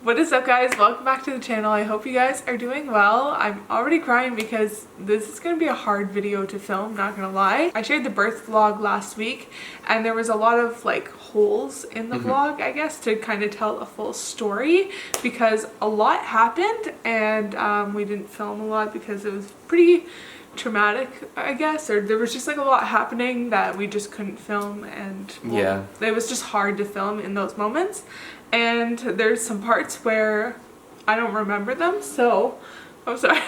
What is up, guys? Welcome back to the channel. I hope you guys are doing well. I'm already crying because this is going to be a hard video to film, not gonna lie. I shared the birth vlog last week and there was a lot of like holes in the vlog, I guess, to kind of tell a full story because a lot happened and we didn't film a lot because it was pretty traumatic, I guess, or there was just like a lot happening that we just couldn't film, and well, it was just hard to film in those moments. And there's some parts where I don't remember them, so I'm sorry.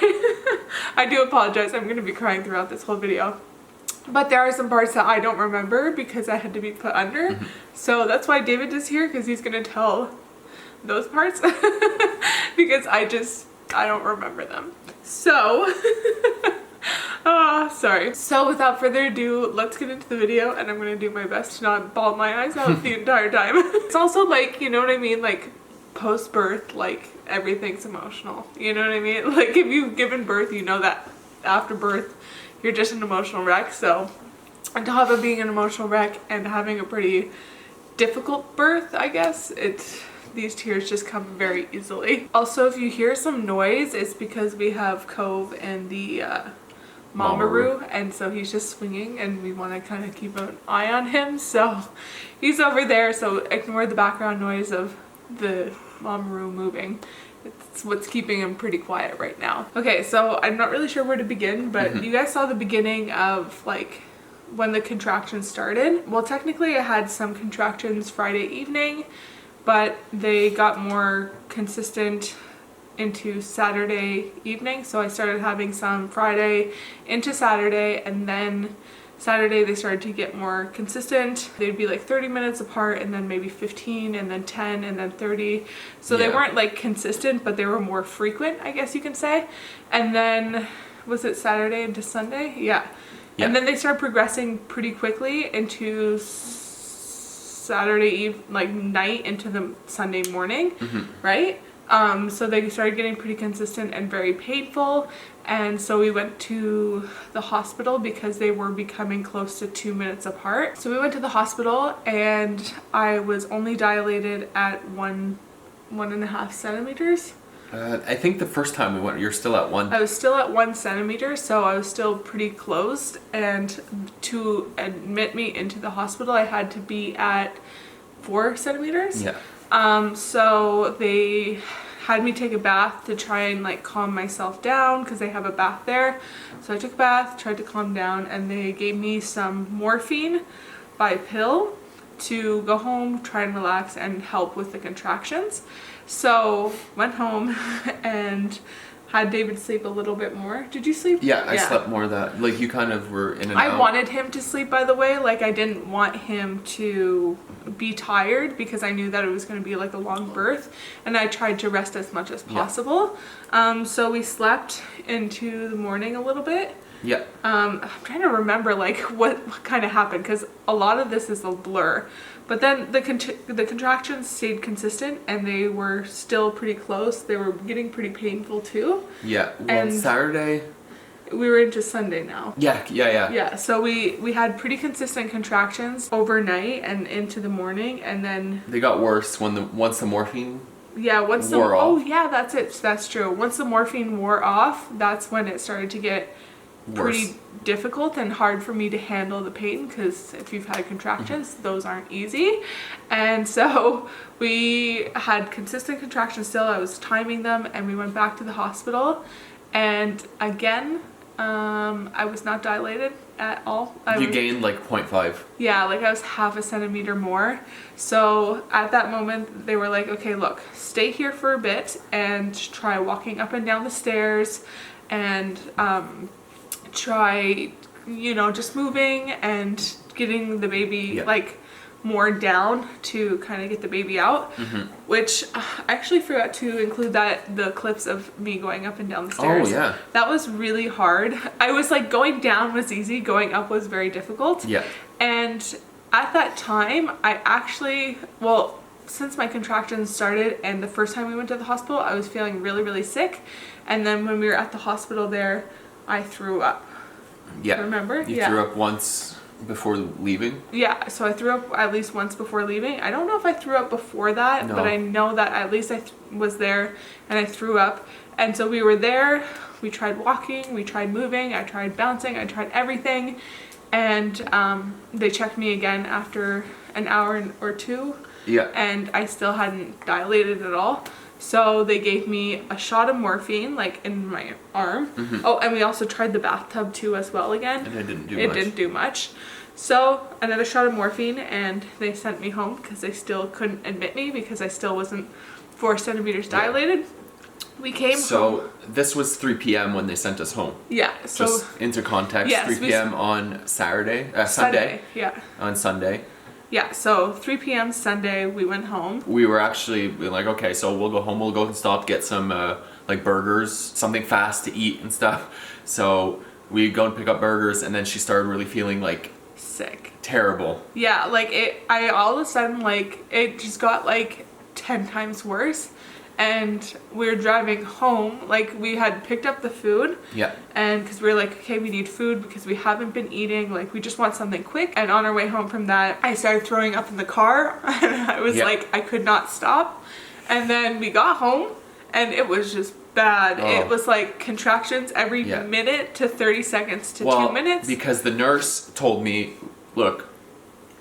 I do apologize. I'm going to be crying throughout this whole video. But there are some parts that I don't remember because I had to be put under. So that's why David is here, because he's going to tell those parts because I don't remember them. So sorry. So without further ado, let's get into the video, and I'm gonna do my best to not bawl my eyes out the entire time. It's also like, you know what I mean, like post-birth, like everything's emotional, you know what I mean? Like if you've given birth, you know that after birth you're just an emotional wreck. So on top of being an emotional wreck and having a pretty difficult birth, I guess, these tears just come very easily. Also, if you hear some noise, it's because we have Cove in the Mamaroo, and so he's just swinging and we want to kind of keep an eye on him, so he's over there, so ignore the background noise of the Mamaroo moving. It's what's keeping him pretty quiet right now. Okay, so I'm not really sure where to begin, but you guys saw the beginning of like when the contractions started. Well, technically I had some contractions Friday evening, but they got more consistent into Saturday evening. So I started having some Friday into Saturday, and then Saturday they started to get more consistent. They'd be like 30 minutes apart, and then maybe 15, and then 10, and then 30. So they weren't like consistent, but they were more frequent, I guess you can say. And then was it Saturday into Sunday? Yeah. And then they started progressing pretty quickly into Saturday eve, like night into the Sunday morning, right? So they started getting pretty consistent and very painful, and so we went to the hospital because they were becoming close to 2 minutes apart. So we went to the hospital and I was only dilated at 1.5 centimeters. I think the first time we went, you're still at 1. I was still at 1 centimeter, so I was still pretty closed, and to admit me into the hospital I had to be at 4 centimeters. So they had me take a bath to try and like calm myself down because they have a bath there. So I took a bath, tried to calm down, and they gave me some morphine by pill to go home, try and relax and help with the contractions. So went home and had David sleep a little bit more. Did you sleep? Yeah, I slept more that, like you kind of were in and out. I wanted him to sleep, by the way. Like I didn't want him to be tired because I knew that it was going to be like a long birth, and I tried to rest as much as possible. So we slept into the morning a little bit. I'm trying to remember like what kind of happened because a lot of this is a blur. But then the contractions stayed consistent and they were still pretty close. They were getting pretty painful too. Well, and Saturday we were into Sunday now. Yeah, so we had pretty consistent contractions overnight and into the morning, and then they got worse once the morphine wore off. Oh yeah, that's true. Once the morphine wore off, that's when it started to get pretty difficult and hard for me to handle the pain, because if you've had contractions, those aren't easy. And so we had consistent contractions still. I was timing them, and we went back to the hospital, and again I was not dilated at all. You gained like 0.5. Yeah, like I was 0.5 centimeter more. So at that moment they were like, okay, look, stay here for a bit and try walking up and down the stairs, and try, you know, just moving and getting the baby like more down to kind of get the baby out, which I actually forgot to include the clips of me going up and down the stairs. That was really hard. I was like, going down was easy, going up was very difficult. And at that time I actually, well, since my contractions started and the first time we went to the hospital, I was feeling really, really sick, and then when we were at the hospital there, I threw up. Remember? You threw up once before leaving? Yeah, so I threw up at least once before leaving. I don't know if I threw up before that, No. but I know that at least I was there and I threw up. And so we were there, we tried walking, we tried moving, I tried bouncing, I tried everything. And they checked me again after an hour or two. Yeah. And I still hadn't dilated at all. So they gave me a shot of morphine, like in my arm. Oh, and we also tried the bathtub too as well again. And it didn't do much. It didn't do much. So another shot of morphine, and they sent me home because they still couldn't admit me because I still wasn't 4 centimeters dilated. We came home. So this was 3 p.m. when they sent us home. Yeah. So just into context, yes, 3 p.m. on Sunday. Yeah. On Sunday. Yeah, so 3 p.m. Sunday, we went home. We were actually like, okay, so we'll go home, we'll go and stop, get some like burgers, something fast to eat and stuff. So we go and pick up burgers, and then she started really feeling like sick. Terrible. Yeah, like I all of a sudden, like, it just got like 10 times worse. And we were driving home, like we had picked up the food. Yeah. And because we were like, okay, we need food because we haven't been eating, like we just want something quick. And on our way home from that, I started throwing up in the car and I was like, I could not stop. And then we got home and it was just bad. Oh. It was like contractions every minute to 30 seconds to 2 minutes. Because the nurse told me, look,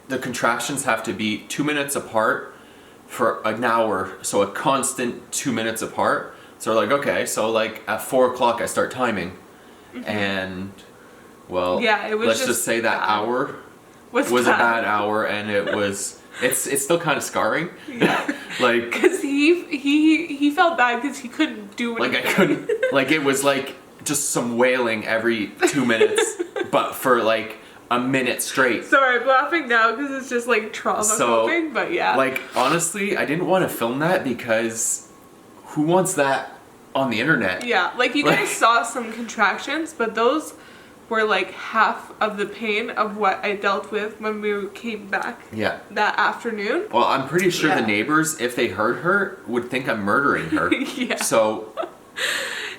the contractions have to be 2 minutes apart for an hour, so a constant 2 minutes apart. So we're like, okay, so like at 4 o'clock I start timing, and well, yeah, it was let's just say that hour was a bad hour, and it was it's still kind of scarring. Yeah, like because he felt bad because he couldn't do anything. Like I couldn't, like it was like just some wailing every 2 minutes, but for like a minute straight. Sorry, I'm laughing now because it's just like trauma coping, but yeah. Like, honestly, I didn't want to film that because who wants that on the internet? Yeah, like you guys saw some contractions, but those were like half of the pain of what I dealt with when we came back that afternoon. Well, I'm pretty sure the neighbors, if they heard her, would think I'm murdering her. Yeah. So...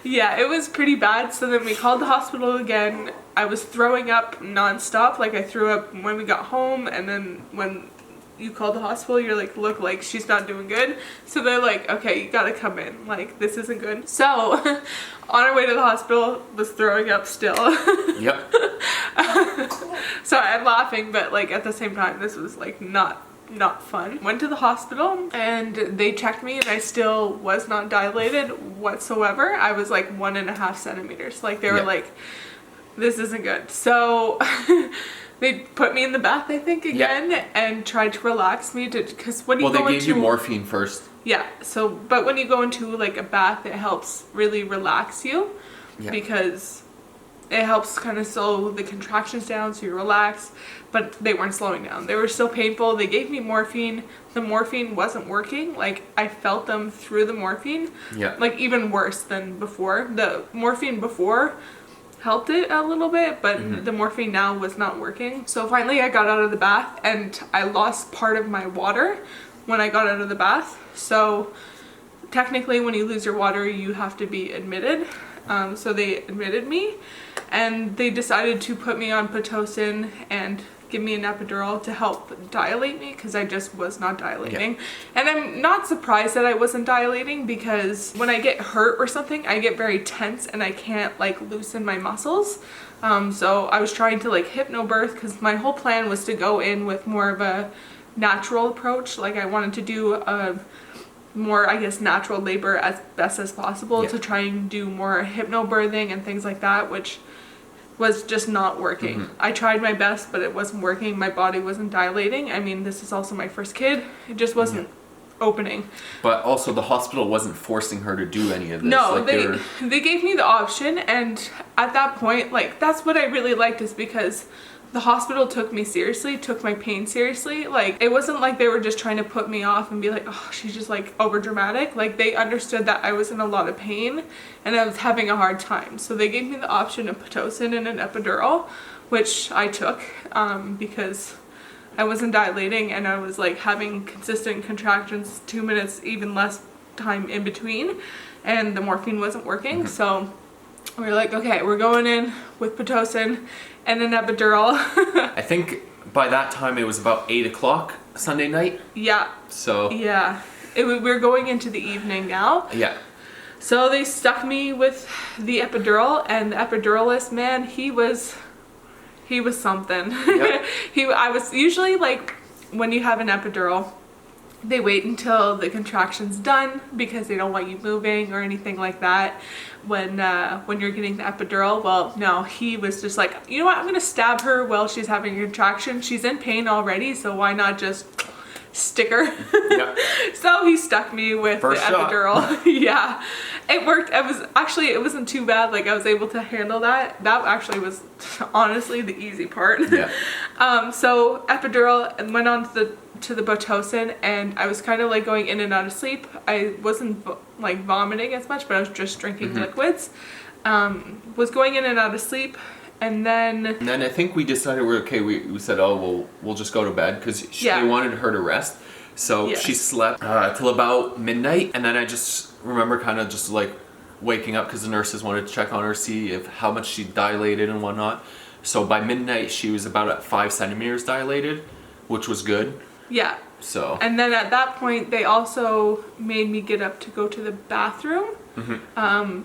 yeah, it was pretty bad. So then we called the hospital again. I was throwing up nonstop. Like I threw up when we got home, and then when you called the hospital, you're like, look, like she's not doing good. So they're like, okay, you gotta come in. Like this isn't good. So on our way to the hospital, was throwing up still. Yep. So I'm laughing, but like at the same time, this was like not fun. Went to the hospital and they checked me and I still was not dilated whatsoever. I was like 1.5 centimeters. Like they were like, this isn't good. So they put me in the bath, I think, again and tried to relax me because when you go into... Well, they gave you morphine first. Yeah. So, but when you go into like a bath, it helps really relax you because it helps kind of slow the contractions down so you relax, but they weren't slowing down. They were still painful. They gave me morphine. The morphine wasn't working. Like I felt them through the morphine. Yeah. Like even worse than before. The morphine before helped it a little bit, but the morphine now was not working. So finally I got out of the bath and I lost part of my water when I got out of the bath. So technically when you lose your water, you have to be admitted. So they admitted me and they decided to put me on Pitocin and give me an epidural to help dilate me because I just was not dilating. And I'm not surprised that I wasn't dilating because when I get hurt or something, I get very tense and I can't like loosen my muscles. So I was trying to like hypnobirth because my whole plan was to go in with more of a natural approach. Like I wanted to do a more, I guess, natural labor as best as possible to try and do more hypnobirthing and things like that, which was just not working. I tried my best, but it wasn't working. My body wasn't dilating. I mean, this is also my first kid. It just wasn't opening. But also the hospital wasn't forcing her to do any of this. No, like they gave me the option, and at that point, like, that's what I really liked is because the hospital took me seriously, took my pain seriously. Like, it wasn't like they were just trying to put me off and be like, oh, she's just like over dramatic. Like, they understood that I was in a lot of pain and I was having a hard time. So they gave me the option of Pitocin and an epidural, which I took because I wasn't dilating and I was like having consistent contractions, 2 minutes, even less time in between, and the morphine wasn't working. So we were like, okay, we're going in with Pitocin and an epidural. I think by that time it was about 8 o'clock Sunday night. Yeah. So. Yeah. We're going into the evening now. Yeah. So they stuck me with the epidural, and the epiduralist, man, he was something. Yep. I was usually like, when you have an epidural, they wait until the contraction's done because they don't want you moving or anything like that when you're getting the epidural. Well, no, he was just like, you know what, I'm gonna stab her while she's having a contraction. She's in pain already, so why not just stick her? Yep. So he stuck me with First the epidural. Yeah, it worked. It wasn't too bad. Like, I was able to handle that. That actually was honestly the easy part. Yeah. So epidural, and went on to the Pitocin, and I was kind of like going in and out of sleep. I wasn't like vomiting as much, but I was just drinking liquids. Was going in and out of sleep, and then I think we decided we're okay. We said, oh, we'll just go to bed because they wanted her to rest. So she slept till about midnight, and then I just remember kind of just like waking up because the nurses wanted to check on her, see how much she dilated and whatnot. So by midnight she was about at 5 centimeters dilated, which was good. Yeah. So. And then at that point, they also made me get up to go to the bathroom,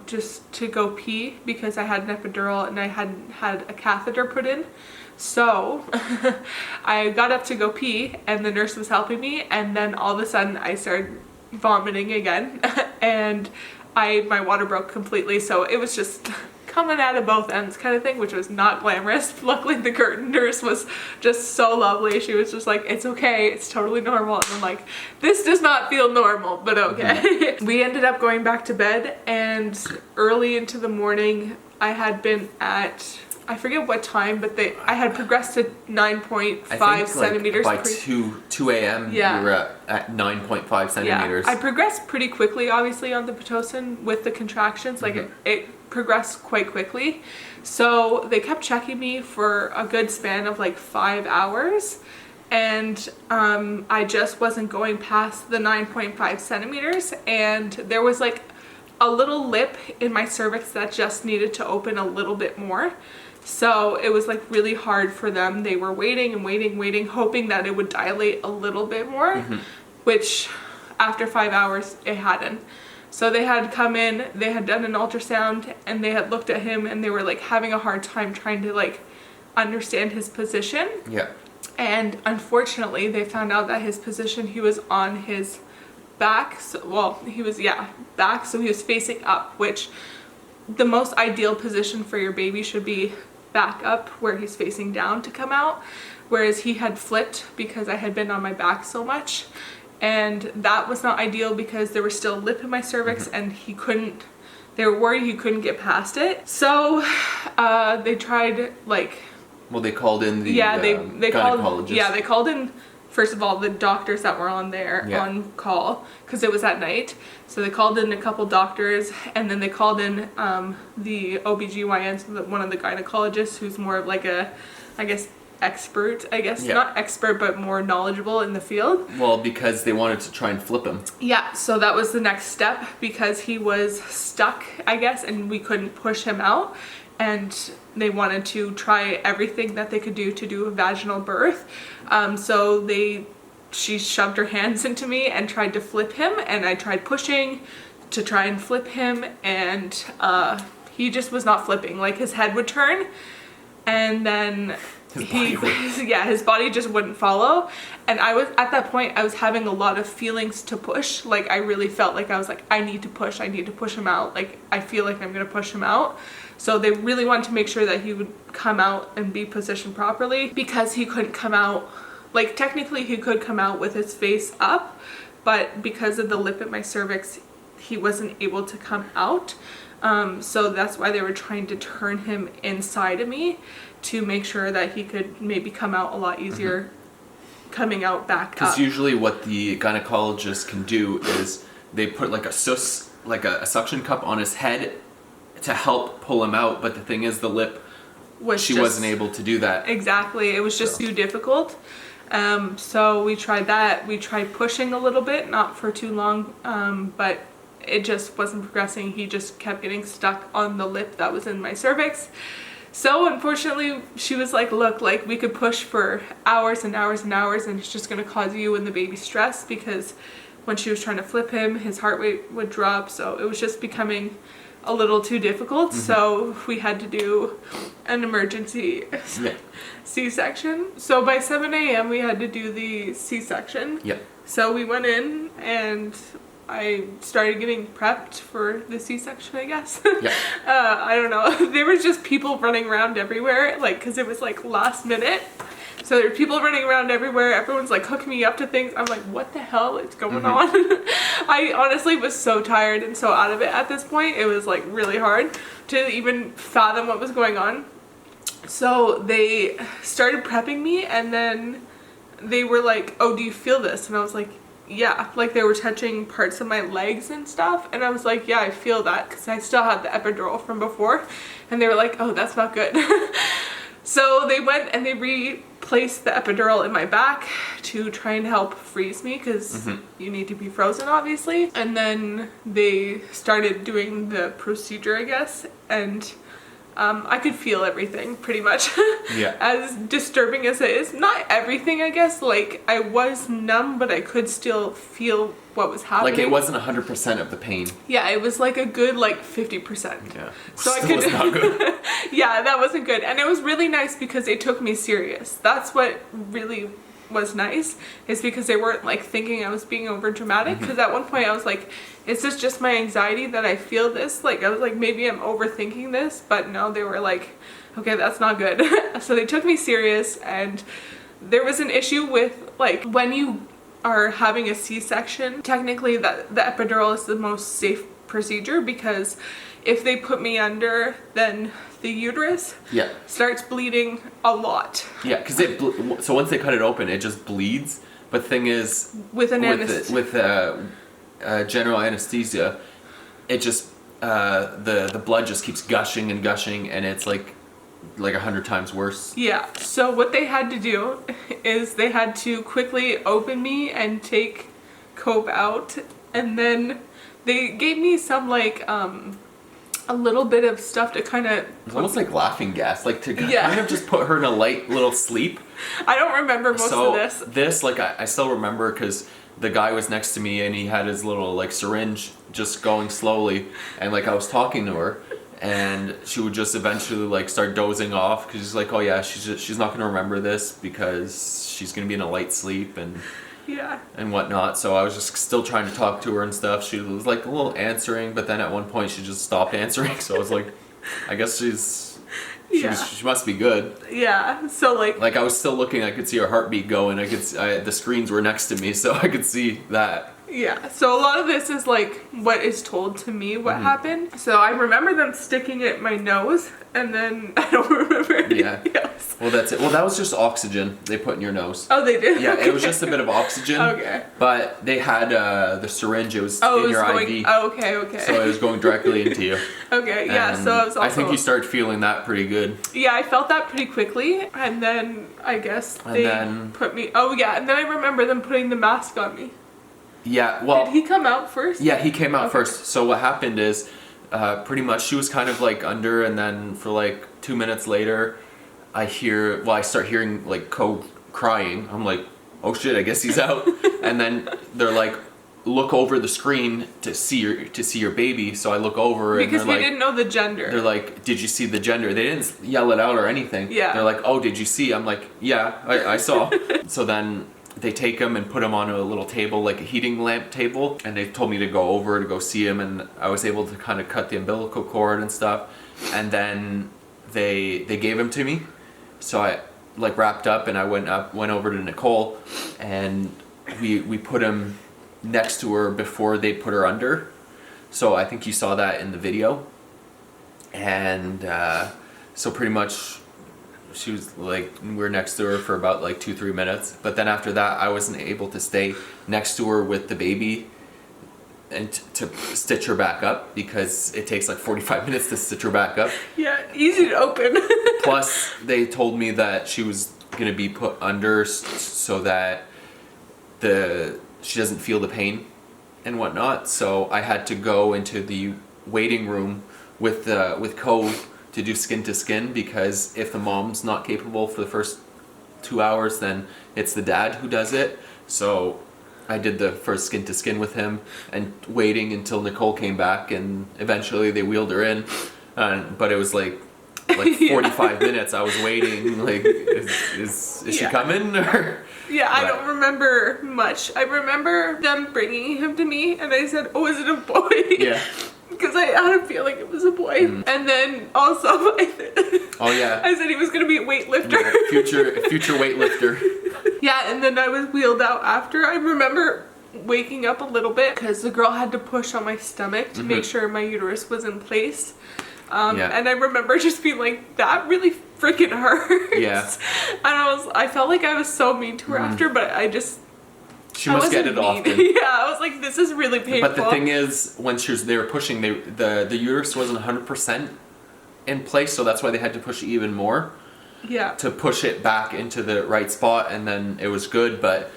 just to go pee because I had an epidural and I hadn't had a catheter put in. So I got up to go pee, and the nurse was helping me, and then all of a sudden I started vomiting again, and my water broke completely. So it was just coming out of both ends kind of thing, which was not glamorous. Luckily the curtain nurse was just so lovely. She was just like, it's okay, it's totally normal. And I'm like, this does not feel normal, but okay. We ended up going back to bed, and early into the morning I had been at, I forget what time, but I had progressed to 9.5 centimeters. By 2 a.m. Yeah. you were at 9.5 centimeters. Yeah. I progressed pretty quickly, obviously, on the Pitocin with the contractions. Like, it progressed quite quickly. So they kept checking me for a good span of like 5 hours. And I just wasn't going past the 9.5 centimeters. And there was like a little lip in my cervix that just needed to open a little bit more. So it was like really hard for them. They were waiting and waiting, hoping that it would dilate a little bit more, which after 5 hours it hadn't. So they had come in, they had done an ultrasound, and they had looked at him, and they were like having a hard time trying to like understand his position. Yeah. And unfortunately they found out that his position, he was on his back. So, well, he was, back. So he was facing up, which the most ideal position for your baby should be back up where he's facing down to come out. Whereas he had flipped because I had been on my back so much. And that was not ideal because there was still a lip in my cervix, and they were worried he couldn't get past it. So they tried like... Well, they called in the they gynecologist. They called in, first of all, the doctors that were on there on call because it was at night. So they called in a couple doctors, and then they called in the OBGYN, one of the gynecologists who's more of like a, I guess, expert, not expert, but more knowledgeable in the field. Well, because they wanted to try and flip him. Yeah, so that was the next step because he was stuck, I guess, and we couldn't push him out. And they wanted to try everything that they could do to do a vaginal birth. So she shoved her hands into me and tried to flip him, and I tried pushing to try and flip him, and he just was not flipping. Like, his head would turn, and then his body just wouldn't follow. And at that point I was having a lot of feelings to push. Like, I really felt like I was like, I need to push him out. Like, I feel like I'm gonna push him out. So they really wanted to make sure that he would come out and be positioned properly, because he couldn't come out, like, technically he could come out with his face up, but because of the lip in my cervix, he wasn't able to come out. So that's why they were trying to turn him inside of me to make sure that he could maybe come out a lot easier coming out back up. Because usually what the gynecologist can do is they put like a suction cup on his head to help pull him out, but the thing is, the lip, she wasn't able to do that. Exactly, it was just too difficult. So we tried that. We tried pushing a little bit, not for too long, but it just wasn't progressing. He just kept getting stuck on the lip that was in my cervix. So unfortunately, she was like, look, like we could push for hours and hours and hours, and it's just going to cause you and the baby stress, because when she was trying to flip him, his heart rate would drop. So it was just becoming a little too difficult. So we had to do an emergency C-section. So by 7 a.m. we had to do the C-section. Yep. So we went in and I started getting prepped for the C-section, I guess. Yeah. I don't know. There was just people running around everywhere, like, because it was like last minute. So there were people running around everywhere. Everyone's like hooking me up to things. I'm like, what the hell is going on? I honestly was so tired and so out of it at this point. It was like really hard to even fathom what was going on. So they started prepping me, and then they were like, oh, do you feel this? And I was like, yeah. Like they were touching parts of my legs and stuff. And I was like, yeah, I feel that, because I still had the epidural from before. And they were like, oh, that's not good. So they went and they replaced the epidural in my back to try and help freeze me, because you need to be frozen, obviously. And then they started doing the procedure, I guess, and I could feel everything pretty much. Yeah. As disturbing as it is. Not everything, I guess. Like, I was numb, but I could still feel what was happening. Like, it wasn't 100% of the pain. Yeah, it was like a good, like, 50%. Yeah. So Still I could. was not good. Yeah, that wasn't good. And it was really nice because they took me serious. That's what really was nice, is because they weren't like thinking I was being over dramatic. Because at one point I was like, is this just my anxiety that I feel this? Like, I was like, maybe I'm overthinking this. But no, they were like, okay, that's not good. So they took me serious. And there was an issue with, like, when you are having a C-section, technically that the epidural is the most safe procedure, because if they put me under, then the uterus starts bleeding a lot. Yeah, because so once they cut it open, it just bleeds. But the thing is, with general anesthesia, it just the blood just keeps gushing and gushing, and it's like 100 times worse. Yeah. So what they had to do is they had to quickly open me and take Cope out, and then they gave me some like a little bit of stuff to kind of... It's almost like laughing gas, like to kind of just put her in a light little sleep. I don't remember most of this. This, like, I still remember, because the guy was next to me and he had his little, like, syringe just going slowly. And, like, I was talking to her, and she would just eventually, like, start dozing off, because she's like, oh, yeah, she's not going to remember this because she's going to be in a light sleep and whatnot. So I was just still trying to talk to her and stuff. She was like a little answering, but then at one point she just stopped answering. So I was like, I guess she must be good. Yeah. So like I was still looking. I could see her heartbeat going. The screens were next to me, so I could see that. Yeah. So a lot of this is like what is told to me what happened. So I remember them sticking it in my nose, and then I don't remember anything else. Well, that's it. Well, that was just oxygen they put in your nose. Oh, they did? Yeah, it was just a bit of oxygen. Okay. But they had the syringe. It was in your IV. Oh, okay. So it was going directly into you. Okay, yeah. And so I was also... I think you started feeling that pretty good. Yeah, I felt that pretty quickly. And then I guess they put me... Oh, yeah. And then I remember them putting the mask on me. Yeah, well... Did he come out first? Yeah, he came out first. So what happened is, pretty much she was kind of like under, and then for like 2 minutes later, I start hearing like Code crying. I'm like, oh shit, I guess he's out. And then they're like, look over the screen to see your baby. So I look over, because and we didn't know the gender. They're like, did you see the gender? They didn't yell it out or anything. Yeah. They're like, oh, did you see? I'm like, yeah, I saw. So then they take him and put him on a little table, like a heating lamp table, and they told me to go over to go see him, and I was able to kind of cut the umbilical cord and stuff. And then they gave him to me, so I like wrapped up, and I went over to Nicole, and we put him next to her before they put her under. So I think you saw that in the video. And so pretty much she was like, we're next to her for about like 2-3 minutes, but then after that I wasn't able to stay next to her with the baby and to stitch her back up, because it takes like 45 minutes to stitch her back up. Yeah, easy to open. Plus they told me that she was gonna be put under so that she doesn't feel the pain. and whatnot. So I had to go into the waiting room with Cove to do skin to skin, because if the mom's not capable for the first 2 hours, then it's the dad who does it. So I did the first skin to skin with him and waiting until Nicole came back, and eventually they wheeled her in. But it was like 45 minutes I was waiting, like, is she coming? Or yeah, I don't remember much. I remember them bringing him to me and I said, oh, is it a boy? Yeah. Because I had a feeling it was a boy. And then also oh yeah, I said he was going to be a weightlifter. Yeah, future weightlifter. Yeah, and then I was wheeled out after. I remember waking up a little bit because the girl had to push on my stomach to make sure my uterus was in place. And I remember just being like, that really freaking hurts. Yeah. And I felt like I was so mean to her after, but she must get it often. Yeah, I was like, this is really painful. But the thing is, when they were pushing, the uterus wasn't 100% in place, so that's why they had to push even more. Yeah. To push it back into the right spot, and then it was good. But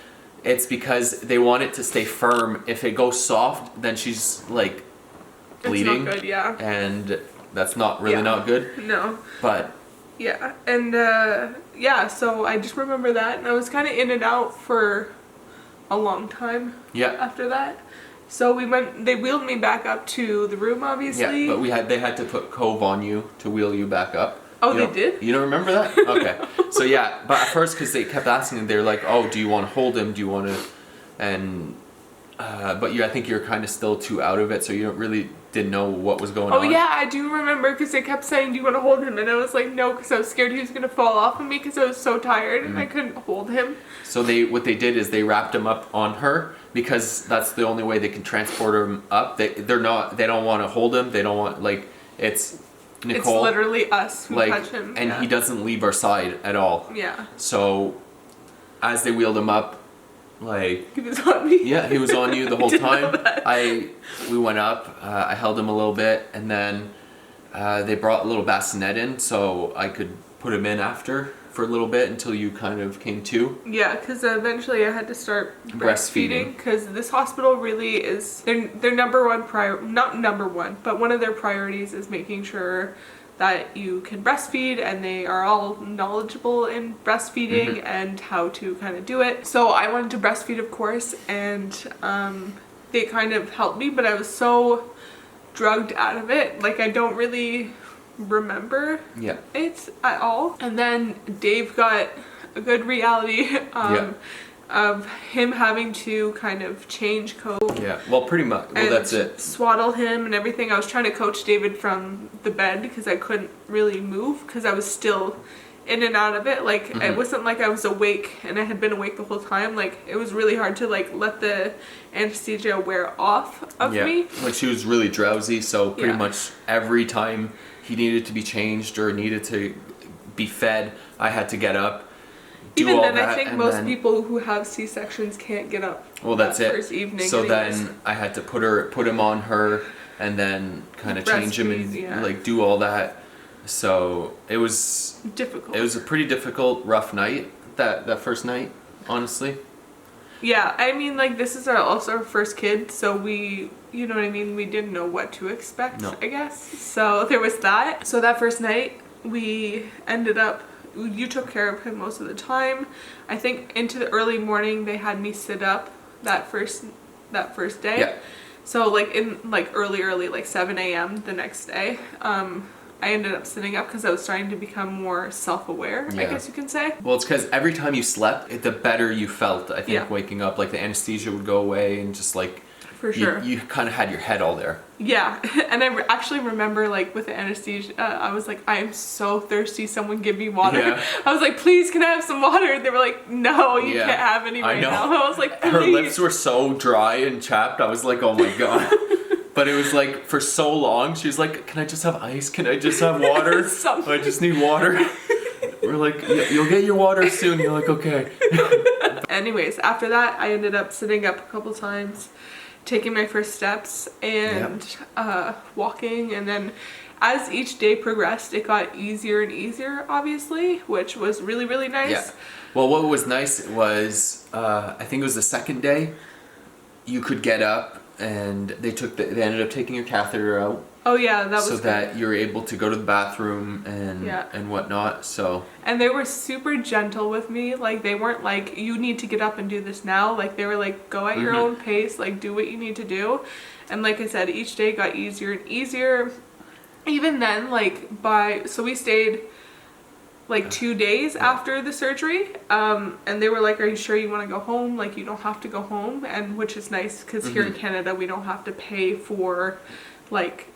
it's because they want it to stay firm. If it goes soft, then she's like bleeding. It's not good, yeah. And that's not really not good. No. But yeah, and so I just remember that, and I was kind of in and out for a long time. Yeah. After that, so they wheeled me back up to the room, obviously. Yeah, but they had to put Cove on you to wheel you back up. Oh, they did? You don't remember that? Okay. So yeah, but at first, because they kept asking, they're like, oh, do you want to hold him? Do you want to? And but I think you're kind of still too out of it, so you didn't know what was going on. Oh yeah, I do remember, because they kept saying, do you want to hold him? And I was like, no, because I was scared he was going to fall off of me because I was so tired and I couldn't hold him. So what they did is they wrapped him up on her, because that's the only way they can transport him up. They don't want to hold him. They don't want, like, it's Nicole. It's literally us who touch him. And he doesn't leave our side at all. Yeah. So as they wheeled him up, like, he was on me. Yeah, he was on you the whole time. I We went up, I held him a little bit, and then they brought a little bassinet in so I could put him in after for a little bit until you kind of came to. Yeah, because eventually I had to start breastfeeding, because this hospital really is their number one not number one, but one of their priorities is making sure that you can breastfeed, and they are all knowledgeable in breastfeeding and how to kind of do it. So I wanted to breastfeed, of course, and they kind of helped me, but I was so drugged out of it, like I don't really remember it at all. And then Dave got a good reality of him having to kind of change Cove. Yeah, well, pretty much. Well, that's it. Swaddle him and everything. I was trying to coach David from the bed because I couldn't really move because I was still in and out of it. Like, it wasn't like I was awake and I had been awake the whole time. Like, it was really hard to, like, let the anesthesia wear off of me. Like, she was really drowsy, so pretty much every time he needed to be changed or needed to be fed, I had to get up. Even then, I think most people who have C-sections can't get up. Well, that's it. First evening. So then I had to put him on her, and then kind of change him and like do all that. So it was difficult. It was a pretty difficult, rough night. That first night, honestly. Yeah, I mean, like, this is also our first kid, so we, you know what I mean, we didn't know what to expect, I guess. So there was that. So that first night, we ended up, you took care of him most of the time. I think into the early morning, they had me sit up that first day. Yeah. So, like, in, like, early, like 7 a.m. the next day, I ended up sitting up because I was starting to become more self-aware, I guess you can say. Well, it's because every time you slept, the better you felt, I think, waking up. Like, the anesthesia would go away and just, like... For sure. You kind of had your head all there. Yeah, and I actually remember, like, with the anesthesia, I was like, I am so thirsty, someone give me water. Yeah. I was like, please, can I have some water? They were like, no, you can't have any right now. I was like, please. Her lips were so dry and chapped, I was like, oh my god. But it was like, for so long, she was like, can I just have ice? Can I just have water? I just need water. We're like, you'll get your water soon. You're like, okay. Anyways, after that, I ended up sitting up a couple times, taking my first steps, and walking. And then as each day progressed, it got easier and easier, obviously, which was really, really nice. Yeah. Well, what was nice was, I think it was the second day, you could get up and they ended up taking your catheter out. Oh yeah, that was so good. that you're able to go to the bathroom and Yeah. and whatnot. So And they were super gentle with me. Like, they weren't like, you need to get up and do this now. Like, they were like, go at your own pace, like do what you need to do. And like I said, each day got easier and easier. Even then, like so we stayed like 2 days after the surgery, and they were like, are you sure you want to go home? Like, you don't have to go home. And which is nice, because here in Canada we don't have to pay for like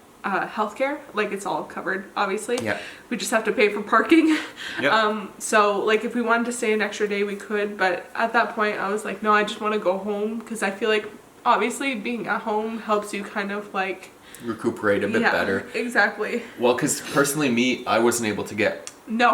healthcare. Like, it's all covered, obviously. Yeah. We just have to pay for parking. Yep. So like if we wanted to stay an extra day, we could, but at that point I was like, no, I just want to go home, because I feel like obviously being at home helps you kind of like recuperate a bit better. Exactly. Well, because personally, I wasn't able to get No.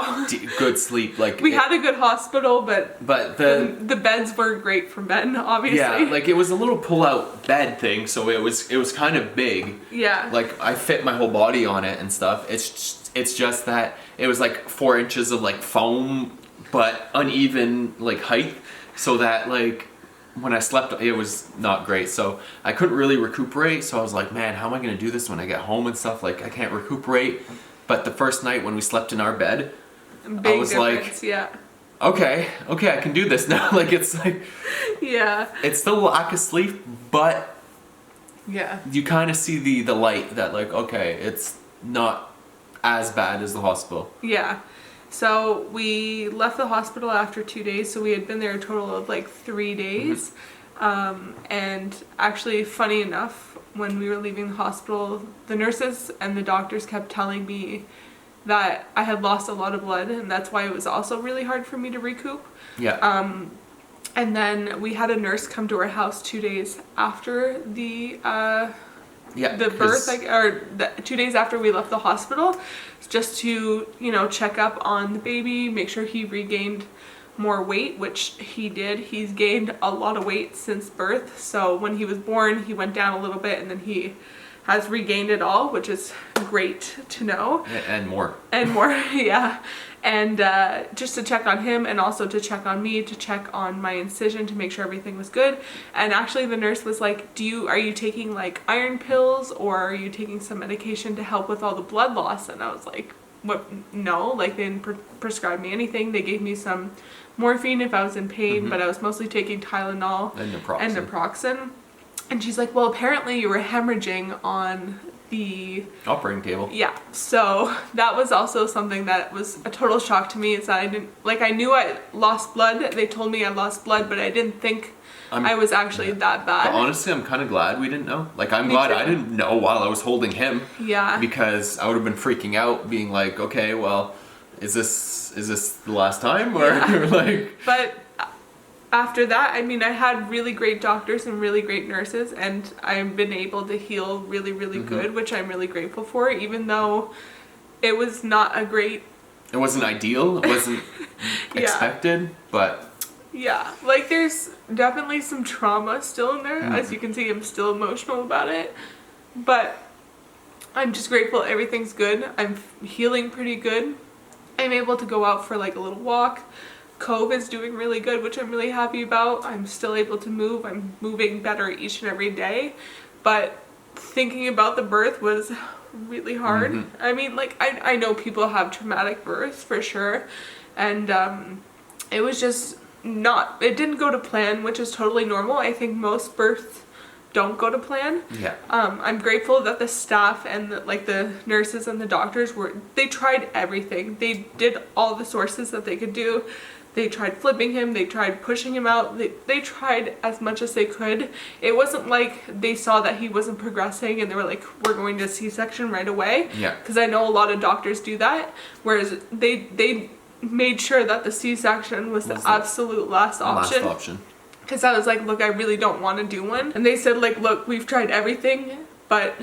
good sleep. Like, we had a good hospital, but the beds were great for men, obviously. Yeah, like it was a little pull-out bed thing, so it was kind of big. Yeah. Like, I fit my whole body on it and stuff. It's just that it was like 4 inches of like foam, but uneven like height, so that like when I slept, it was not great. So I couldn't really recuperate. So I was like, man, how am I gonna do this when I get home and stuff? Like, I can't recuperate. But the first night when we slept in our bed, I was like, yeah. okay, I can do this now. Like, it's like, Yeah. it's still a lack of sleep, but Yeah. you kind of see the light that like, okay, it's not as bad as the hospital. Yeah. So we left the hospital after 2 days, so we had been there a total of like 3 days. And actually, funny enough, when we were leaving the hospital, the nurses and the doctors kept telling me that I had lost a lot of blood, and that's why it was also really hard for me to recoup. Yeah. And then we had a nurse come to our house 2 days after the birth, like, or 2 days after we left the hospital, just to, you know, check up on the baby, make sure he regained more weight, which he did. He's gained a lot of weight since birth. So when he was born, he went down a little bit, and then he has regained it all, which is great to know. And more. And more, yeah. And just to check on him, and also to check on me, to check on my incision, to make sure everything was good. And actually the nurse was like, are you taking like iron pills, or are you taking some medication to help with all the blood loss? And I was like, what? No, like, they didn't prescribe me anything. They gave me some morphine if I was in pain, but I was mostly taking Tylenol And naproxen. naproxen. And she's like, well, apparently you were hemorrhaging on the Operating table. Yeah, so that was also something that was a total shock to me. Is that I didn't, like, I knew I lost blood. They told me I lost blood, but I didn't think I was actually that bad. But honestly, I'm kind of glad we didn't know. Like, I'm Me glad too. I didn't know while I was holding him. Yeah. Because I would have been freaking out, being like, okay, well, is this the last time, or like? But after that, I mean, I had really great doctors and really great nurses, and I've been able to heal really, really good, which I'm really grateful for, even though it was not a great... It wasn't ideal, it wasn't expected, but... Yeah, like, there's definitely some trauma still in there. As you can see, I'm still emotional about it, but I'm just grateful everything's good. I'm healing pretty good. I'm able to go out for like a little walk. Cove is doing really good, which I'm really happy about. I'm still able to move. I'm moving better each and every day, but thinking about the birth was really hard. I mean, like, I know people have traumatic births for sure, and it was just it didn't go to plan, which is totally normal. I think most births don't go to plan. Yeah. I'm grateful that the staff and the nurses and the doctors they tried everything. They did all the sources that they could do. They tried flipping him, they tried pushing him out, they tried as much as they could. It wasn't like they saw that he wasn't progressing and they were like, we're going to C-section right away. Yeah. Because I know a lot of doctors do that, whereas they made sure that the C-section was the absolute last option. Last option. Because I was like, look, I really don't want to do one. And they said, like, look, we've tried everything, but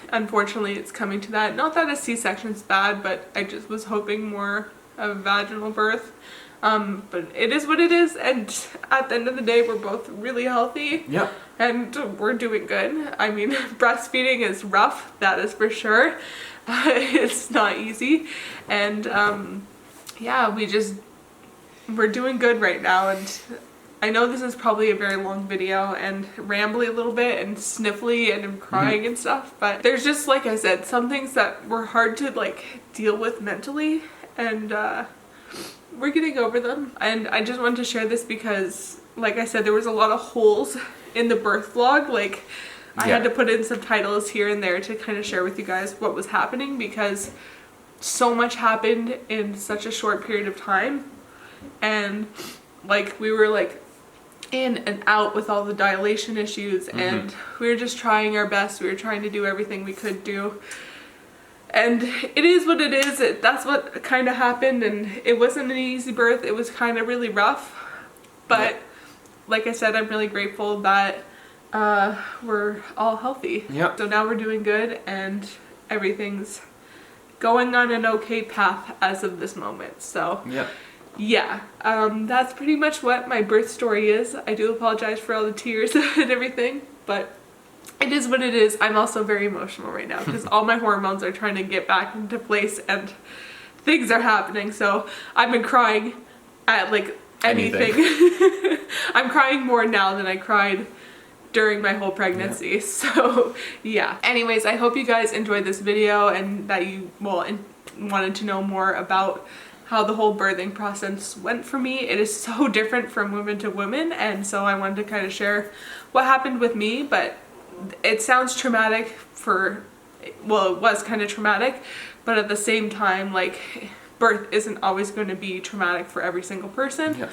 unfortunately it's coming to that. Not that a C-section's bad, but I just was hoping more of a vaginal birth. But it is what it is, and at the end of the day, we're both really healthy. Yeah. And we're doing good. I mean, breastfeeding is rough, that is for sure. It's not easy. And yeah, we're doing good right now, and I know this is probably a very long video and rambly a little bit and sniffly and I'm crying and stuff, but there's just, like I said, some things that were hard to like deal with mentally, and we're getting over them. And I just wanted to share this because, like I said, there was a lot of holes in the birth vlog. Like I had to put in some titles here and there to kind of share with you guys what was happening, because so much happened in such a short period of time, and like we were like in and out with all the dilation issues, and we were just trying our best. We were trying to do everything we could do, and it is what it is. That's what kind of happened, and it wasn't an easy birth. It was kind of really rough, but like I said, I'm really grateful that we're all healthy. Yeah. So now we're doing good and everything's going on an okay path as of this moment. So yeah, that's pretty much what my birth story is. I do apologize for all the tears and everything, but it is what it is. I'm also very emotional right now because all my hormones are trying to get back into place and things are happening. So I've been crying at like anything. I'm crying more now than I cried during my whole pregnancy. So yeah, anyways, I hope you guys enjoyed this video and that you wanted to know more about how the whole birthing process went for me. It is so different from woman to woman, and so I wanted to kind of share what happened with me. But it sounds traumatic for, well, it was kind of traumatic, but at the same time, like, birth isn't always going to be traumatic for every single person.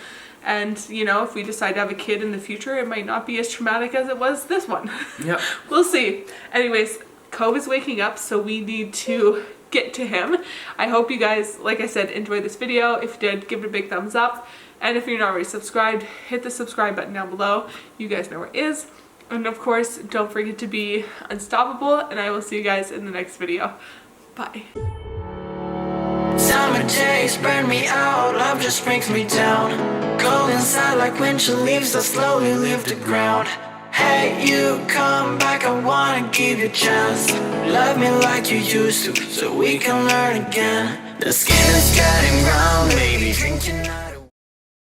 And, you know, if we decide to have a kid in the future, it might not be as traumatic as it was this one. We'll see. Anyways, Cove is waking up, so we need to get to him. I hope you guys, like I said, enjoyed this video. If you did, give it a big thumbs up. And if you're not already subscribed, hit the subscribe button down below. You guys know where it is. And of course, don't forget to be unstoppable, and I will see you guys in the next video. Bye. Summer days burn me out, love just brings me down. Cold inside like winter leaves that slowly leave the ground. Hey, you come back, I wanna give you a chance. Love me like you used to, so we can learn again. The skin is getting brown,